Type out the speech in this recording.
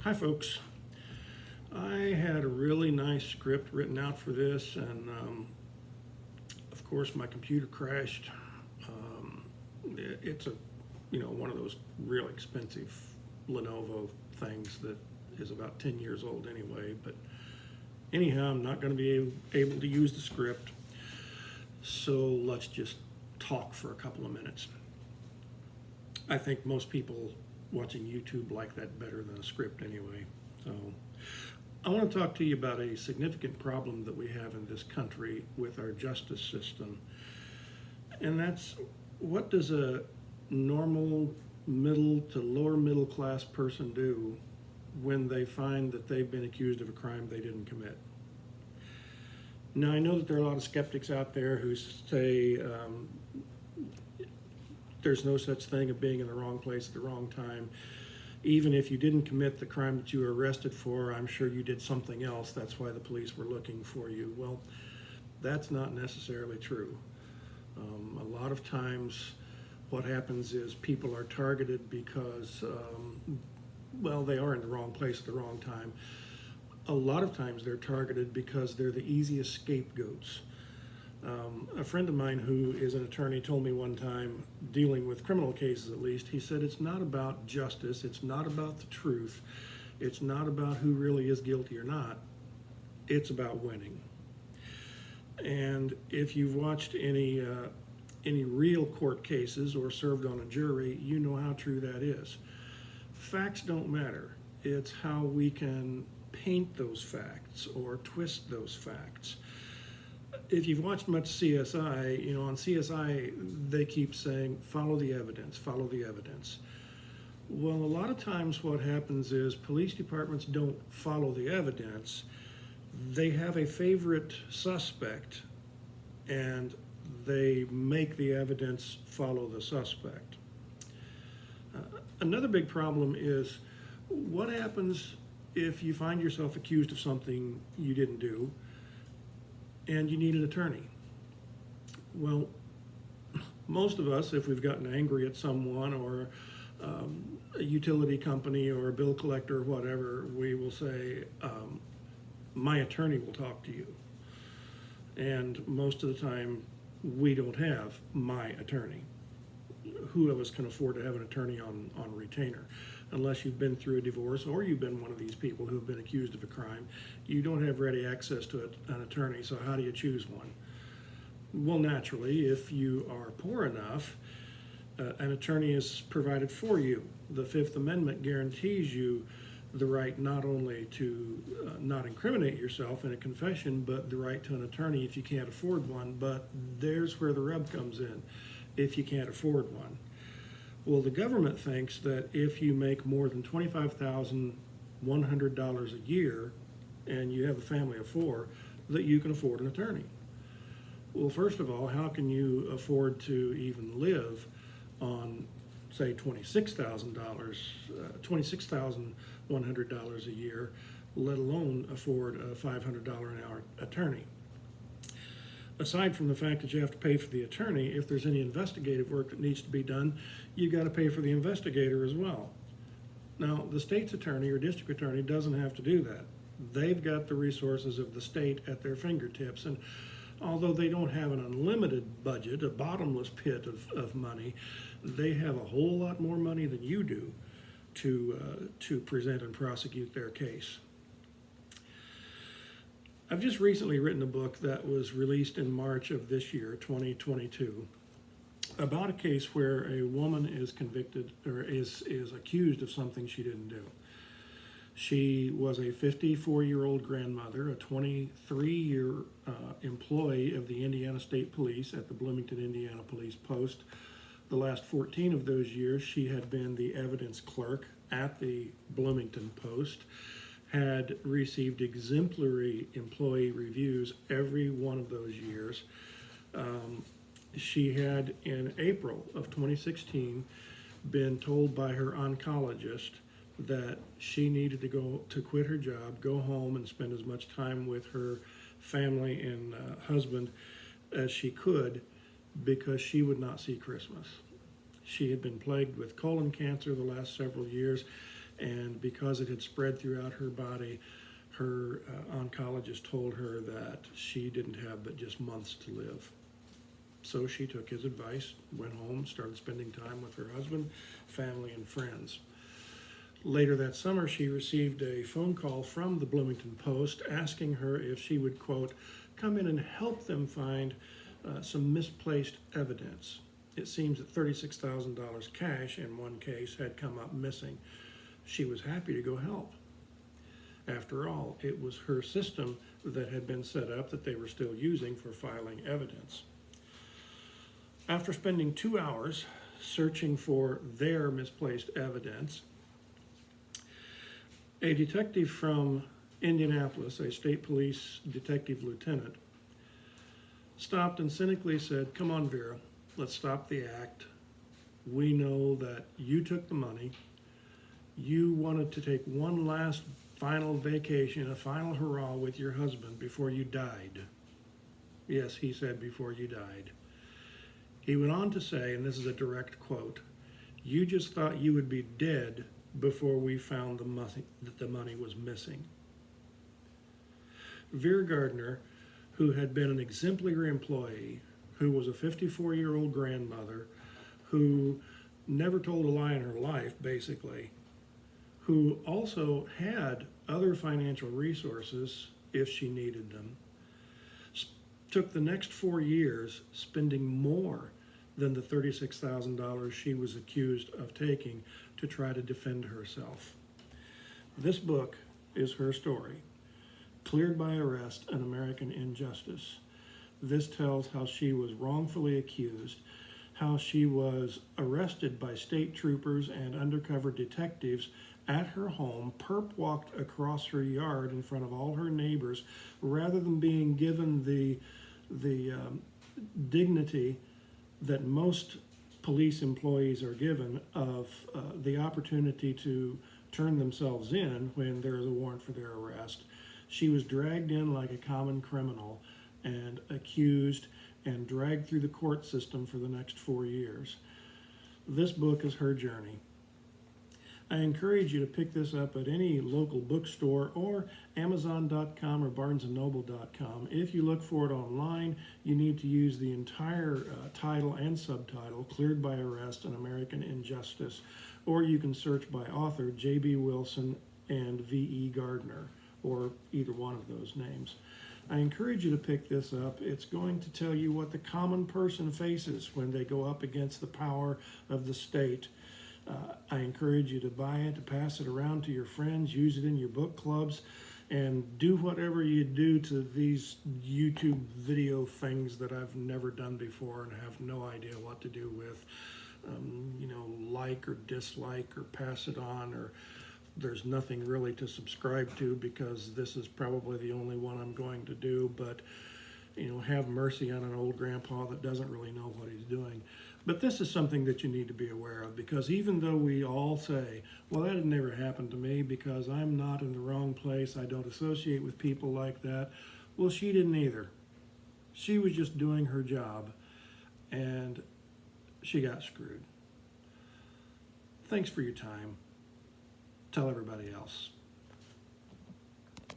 Hi, folks. I had a really nice script written out for this, and of course, my computer crashed. It's a, one of those real expensive Lenovo things that is about 10 years old anyway. But anyhow, I'm not going to be able to use the script, so let's just talk for a couple of minutes. I think most people watching YouTube like that better than a script anyway. So I want to talk to you about a significant problem that we have in this country with our justice system. And that's, what does a normal middle to lower middle class person do when they find that they've been accused of a crime they didn't commit? Now, I know that there are a lot of skeptics out there who say there's no such thing of being in the wrong place at the wrong time. Even if you didn't commit the crime that you were arrested for, I'm sure you did something else. That's why the police were looking for you. Well, that's not necessarily true. A lot of times what happens is people are targeted because, they are in the wrong place at the wrong time. A lot of times they're targeted because they're the easiest scapegoats. A friend of mine who is an attorney told me one time, dealing with criminal cases at least, he said it's not about justice, it's not about the truth, it's not about who really is guilty or not, it's about winning. And if you've watched any real court cases or served on a jury, you know how true that is. Facts don't matter, it's how we can paint those facts or twist those facts. If you've watched much CSI, on CSI, they keep saying, follow the evidence, follow the evidence. Well, a lot of times what happens is police departments don't follow the evidence. They have a favorite suspect, and they make the evidence follow the suspect. Another big problem is, what happens if you find yourself accused of something you didn't do, and you need an attorney? Well, most of us, if we've gotten angry at someone or a utility company or a bill collector or whatever, we will say, my attorney will talk to you. And most of the time, we don't have my attorney. Who of us can afford to have an attorney on retainer? Unless you've been through a divorce or you've been one of these people who have been accused of a crime, you don't have ready access to an attorney, so how do you choose one? Well, naturally, if you are poor enough, an attorney is provided for you. The Fifth Amendment guarantees you the right not only to not incriminate yourself in a confession, but the right to an attorney if you can't afford one. But there's where the rub comes in, if you can't afford one. Well, the government thinks that if you make more than $25,100 a year and you have a family of four, that you can afford an attorney. Well, first of all, how can you afford to even live on, say, $26,100 a year, let alone afford a $500 an hour attorney? Aside from the fact that you have to pay for the attorney, if there's any investigative work that needs to be done, you got to pay for the investigator as well. Now, the state's attorney or district attorney doesn't have to do that. They've got the resources of the state at their fingertips, and although they don't have an unlimited budget, a bottomless pit of money, they have a whole lot more money than you do to present and prosecute their case. I've just recently written a book that was released in March of this year, 2022, about a case where a woman is convicted or is accused of something she didn't do. She was a 54-year-old grandmother, a 23-year employee of the Indiana State Police at the Bloomington, Indiana Police Post. The last 14 of those years, she had been the evidence clerk at the Bloomington Post, had received exemplary employee reviews every one of those years. She had, in April of 2016, been told by her oncologist that she needed to quit her job, go home and spend as much time with her family and husband as she could, because she would not see Christmas. She had been plagued with colon cancer the last several years, And because it had spread throughout her body, her oncologist told her that she didn't have but just months to live. So she took his advice, went home, started spending time with her husband, family, and friends. Later that summer, she received a phone call from the Bloomington Post asking her if she would, quote, come in and help them find some misplaced evidence. It seems that $36,000 cash in one case had come up missing. She was happy to go help. After all, it was her system that had been set up that they were still using for filing evidence. After spending 2 hours searching for their misplaced evidence, a detective from Indianapolis, a state police detective lieutenant, stopped and cynically said, come on, Vera, let's stop the act. We know that you took the money. You wanted to take one last final vacation, a final hurrah with your husband before you died. Yes, he said before you died. He went on to say, and this is a direct quote, you just thought you would be dead before we found that the money was missing. Vera Gardner, who had been an exemplary employee, who was a 54-year-old grandmother, who never told a lie in her life, basically, who also had other financial resources if she needed them, took the next 4 years spending more than the $36,000 she was accused of taking to try to defend herself. This book is her story, Cleared by Arrest, An American Injustice. This tells how she was wrongfully accused, how she was arrested by state troopers and undercover detectives at her home, perp walked across her yard in front of all her neighbors, rather than being given the dignity that most police employees are given of the opportunity to turn themselves in when there is a warrant for their arrest. She was dragged in like a common criminal and accused and dragged through the court system for the next 4 years. This book is her journey. I encourage you to pick this up at any local bookstore or Amazon.com or BarnesandNoble.com. If you look for it online, you need to use the entire title and subtitle, Cleared by Arrest, An American Injustice, or you can search by author J.B. Wilson and V.E. Gardner, or either one of those names. I encourage you to pick this up. It's going to tell you what the common person faces when they go up against the power of the state. I encourage you to buy it, to pass it around to your friends, use it in your book clubs, and do whatever you do to these YouTube video things that I've never done before and have no idea what to do with. Like or dislike or pass it on, or there's nothing really to subscribe to because this is probably the only one I'm going to do, but have mercy on an old grandpa that doesn't really know what he's doing. But this is something that you need to be aware of, because even though we all say, well, that had never happened to me because I'm not in the wrong place, I don't associate with people like that. Well, she didn't either. She was just doing her job, and she got screwed. Thanks for your time. Tell everybody else.